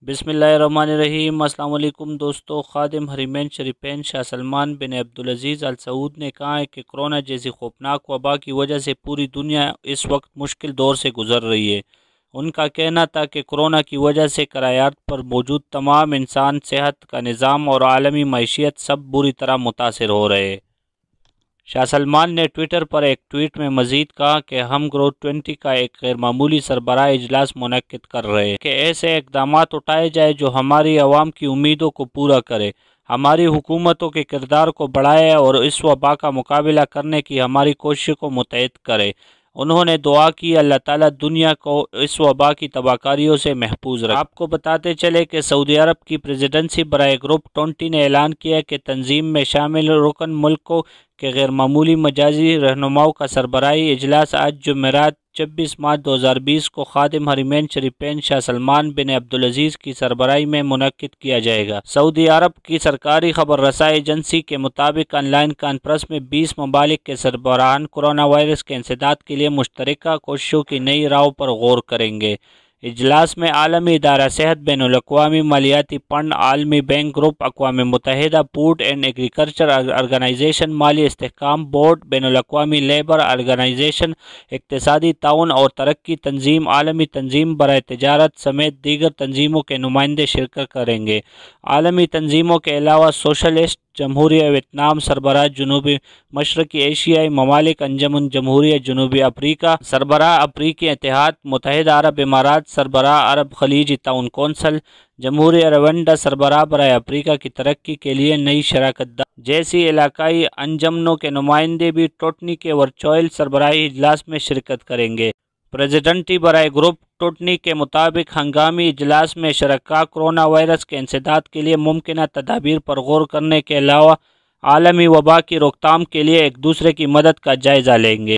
بسم اللہ الرحمن الرحیم۔ السلام علیکم دوستوں، خادم حرمین شریفین شاہ سلمان بن عبدالعزیز آل سعود نے کہا ہے کہ کورونا جیسی خوفناک وبا کی وجہ سے پوری دنیا اس وقت مشکل دور سے گزر رہی ہے۔ ان کا کہنا تھا کہ کورونا کی وجہ سے کرایات پر موجود تمام انسان، صحت کا نظام اور عالمی معیشت سب بری طرح متاثر ہو رہے ہیں۔ شاہ سلمان نے ٹویٹر پر ایک ٹویٹ میں مزید کہا کہ ہم G20 کا ایک غیر معمولی سربراہ اجلاس منعقد کر رہے ہیں کہ ایسے اقدامات اٹھائے جائیں جو ہماری عوام کی امیدوں کو پورا کرے، ہماری حکومتوں کے کردار کو بڑھائے اور اس وبا کا مقابلہ کرنے کی ہماری کوششوں کو متحد کرے۔ انہوں نے دعا کی اللہ تعالیٰ دنیا کو اس وبا کی تباہ کاریوں سے محفوظ رکھے۔ آپ کو بتاتے چلے کہ سعودی عرب کی پریزیڈنسی برائے G20 نے اعلان کیا کہ تنظیم میں شامل رکن ملکوں کے غیر معمولی مجازی رہنماؤں کا سربراہی اجلاس آج جمعرات 26 مارچ 2020 کو خادم حرمین شریفین شاہ سلمان بن عبدالعزیز کی سربراہی میں منعقد کیا جائے گا۔ سعودی عرب کی سرکاری خبر رسائی ایجنسی کے مطابق آن لائن کانفرنس میں 20 ممالک کے سربراہان کورونا وائرس کے انسداد کے لیے مشترکہ کوششوں کی نئی راہوں پر غور کریں گے۔ اجلاس میں عالمی ادارہ صحت، بین الاقوامی مالیاتی فنڈ، عالمی بینک گروپ، اقوام متحدہ فوڈ اینڈ ایگریکلچر آرگنائزیشن، مالی استحکام بورڈ، بین الاقوامی لیبر آرگنائزیشن، اقتصادی تعاون اور ترقی تنظیم، عالمی تنظیم برائے تجارت سمیت دیگر تنظیموں کے نمائندے شرکت کریں گے۔ عالمی تنظیموں کے علاوہ سوشلسٹ جمہوریہ ویتنام سربراہ، جنوبی مشرقی ایشیائی ممالک، انجمن جمہوریہ جنوبی افریقہ سربراہ، افریقی اتحاد، متحدہ عرب امارات سربراہ، عرب خلیجی تعاون کونسل، جمہوریہ روانڈا سربراہ برائے افریقہ کی ترقی کے لیے نئی شراکت داری جیسی علاقائی انجمنوں کے نمائندے بھی ٹوٹنی کے ورچوئل سربراہی اجلاس میں شرکت کریں گے۔ پریزیڈنٹی برائے G20 کے مطابق ہنگامی اجلاس میں شرکاء کورونا وائرس کے انسداد کے لیے ممکنہ تدابیر پر غور کرنے کے علاوہ عالمی وبا کی روک تھام کے لیے ایک دوسرے کی مدد کا جائزہ لیں گے۔